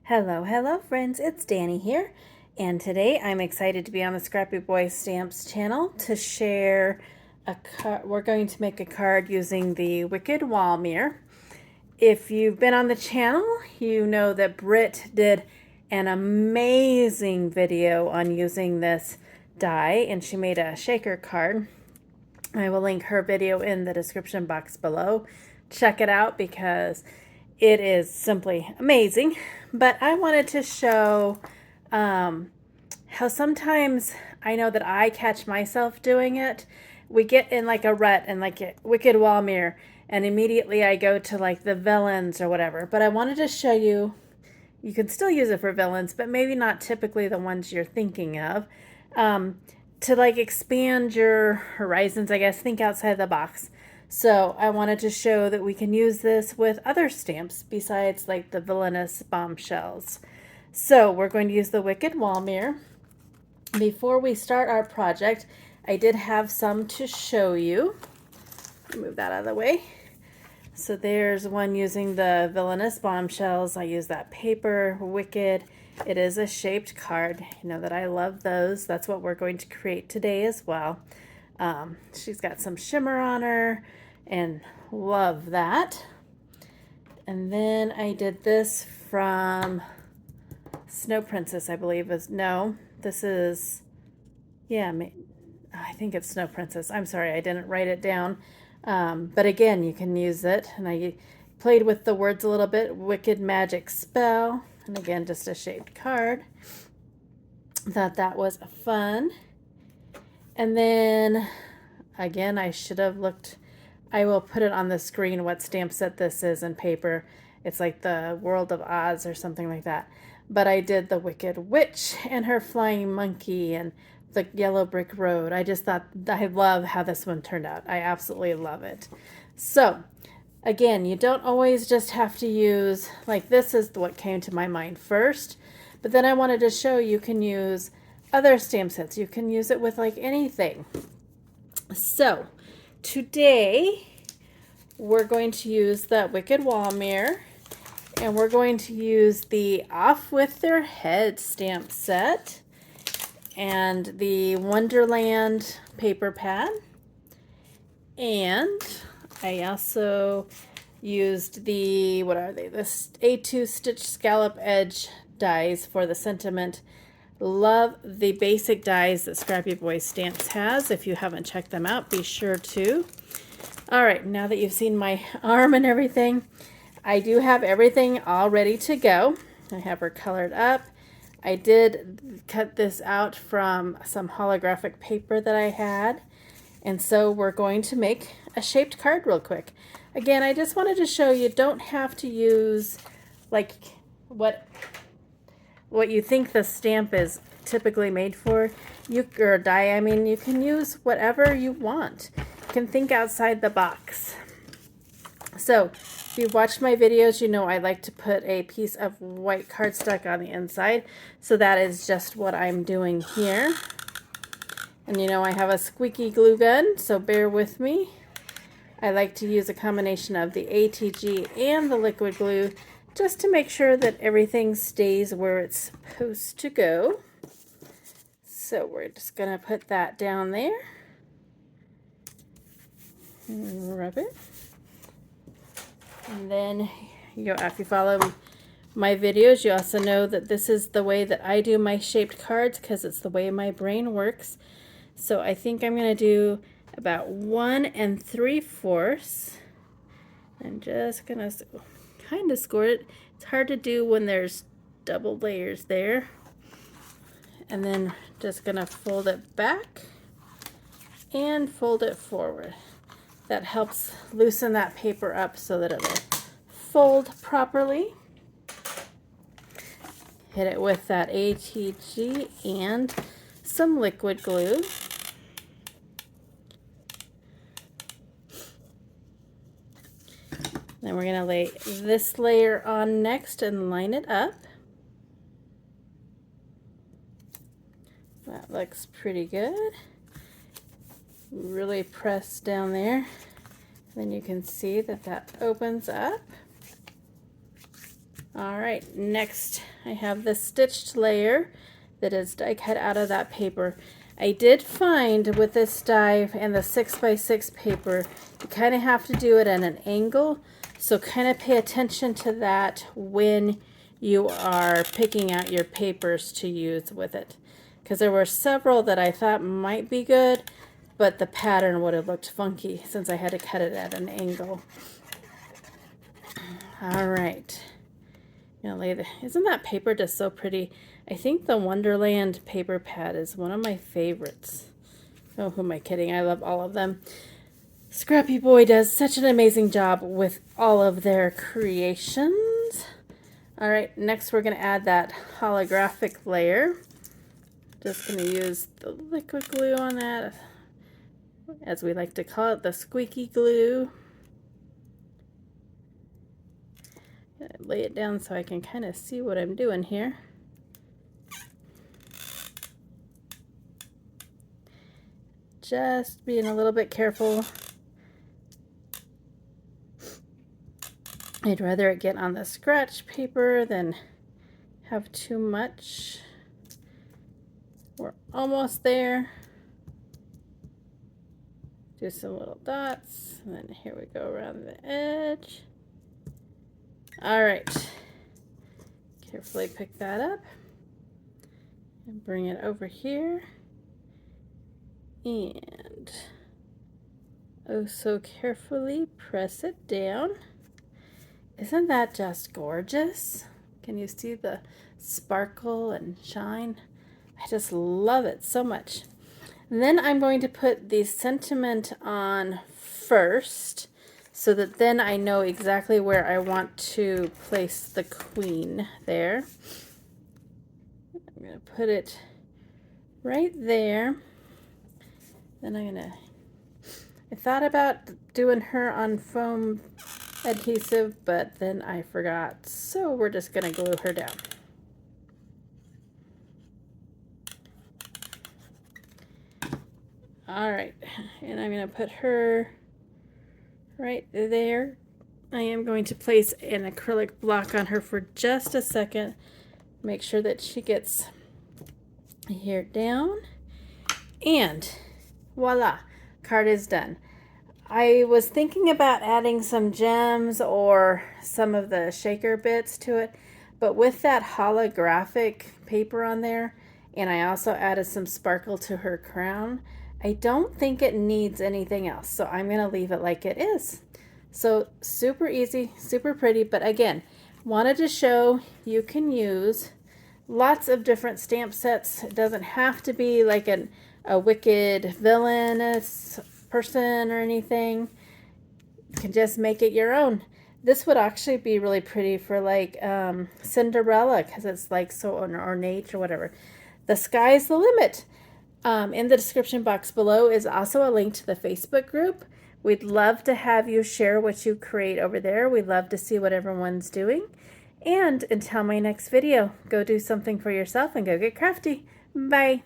Hello friends, it's Danny here, and today I'm excited to be on the Scrappy Boy Stamps channel to share a card. We're going to make a card using the Wicked Wall Mirror. If you've been on the channel, you know that Britt did an amazing video on using this die, and she made a shaker card. I will link her video in the description box below. Check it out because it is simply amazing. But I wanted to show how sometimes I know that I catch myself doing it. We get in like a rut and like a Wicked Wall Mirror, and immediately I go to like the villains or whatever. But I wanted to show you, you can still use it for villains, but maybe not typically the ones you're thinking of. To like expand your horizons, I guess, think outside the box. So I wanted to show that we can use this with other stamps besides like the villainous bombshells. So we're going to use the Wicked Wall Mirror. Before we start our project, I did have some to show you. Move that out of the way. So there's one using the villainous bombshells. I use that paper, Wicked. It is a shaped card. You know that I love those. That's what we're going to create today as well. She's got some shimmer on her and love that. And then I did this from Snow Princess, I believe is, no, this is, yeah, I think it's Snow Princess. I'm sorry, I didn't write it down. But again, you can use it. And I played with the words a little bit. Wicked Magic Spell. And again, just a shaped card. Thought that was fun. And then, again, I should have looked. I will put it on the screen what stamp set this is in paper. It's like the World of Oz or something like that. But I did the Wicked Witch and her flying monkey and the yellow brick road. I just thought, I love how this one turned out. I absolutely love it. So again, you don't always just have to use, like this is what came to my mind first, but then I wanted to show you can use other stamp sets. You can use it with like anything. So today we're going to use the Wicked Wall Mirror, and we're going to use the Off With Their Head stamp set and the Wonderland paper pad. And I also used the, what are they? This A2 Stitch Scallop Edge dies for the sentiment. Love the basic dies that Scrappy Boy Stamps has. If you haven't checked them out, be sure to. All right, now that you've seen my arm and everything, I do have everything all ready to go. I have her colored up. I did cut this out from some holographic paper that I had. And so we're going to make a shaped card real quick. Again, I just wanted to show you don't have to use like what you think the stamp is typically made for. Or die, I mean, you can use whatever you want. You can think outside the box. So if you've watched my videos, you know I like to put a piece of white cardstock on the inside. So that is just what I'm doing here. And you know I have a squeaky glue gun, so bear with me. I like to use a combination of the ATG and the liquid glue just to make sure that everything stays where it's supposed to go. So we're just going to put that down there. And rub it. And then, if you follow my videos, you also know that this is the way that I do my shaped cards because it's the way my brain works. So I think I'm going to do about 1 3/4. I'm just going to kind of score it. It's hard to do when there's double layers there. And then just going to fold it back and fold it forward. That helps loosen that paper up so that it will fold properly. Hit it with that ATG and some liquid glue. Then we're going to lay this layer on next and line it up. That looks pretty good. Really press down there. Then you can see that that opens up. All right, next I have the stitched layer that is die cut out of that paper. I did find with this die and the 6x6 paper, you kind of have to do it at an angle. So kind of pay attention to that when you are picking out your papers to use with it. Because there were several that I thought might be good, but the pattern would have looked funky since I had to cut it at an angle. All right. Isn't that paper just so pretty? I think the Wonderland paper pad is one of my favorites. Oh, who am I kidding? I love all of them. Scrappy Boy does such an amazing job with all of their creations. All right, next we're going to add that holographic layer. Just going to use the liquid glue on that, as we like to call it, the squeaky glue. Lay it down so I can kind of see what I'm doing here. Just being a little bit careful. I'd rather it get on the scratch paper than have too much. We're almost there. Do some little dots, and then here we go around the edge. All right, carefully pick that up and bring it over here, and oh so carefully press it down. Isn't that just gorgeous? Can you see the sparkle and shine? I just love it so much. And then I'm going to put the sentiment on first, so that then I know exactly where I want to place the queen there. I'm going to put it right there. Then I thought about doing her on foam adhesive, but then I forgot. So we're just going to glue her down. All right, and I'm going to put her right there. I am going to place an acrylic block on her for just a second. Make sure that she gets here down. And voila, card is done. I was thinking about adding some gems or some of the shaker bits to it, but with that holographic paper on there, and I also added some sparkle to her crown, I don't think it needs anything else, so I'm going to leave it like it is. So super easy, super pretty, but again, wanted to show you can use lots of different stamp sets. It doesn't have to be like a wicked villainous person or anything. You can just make it your own. This would actually be really pretty for like Cinderella, because it's like so ornate or whatever. The sky's the limit. In the description box below is also a link to the Facebook group. We'd love to have you share what you create over there. We'd love to see what everyone's doing. And until my next video, go do something for yourself and go get crafty. Bye.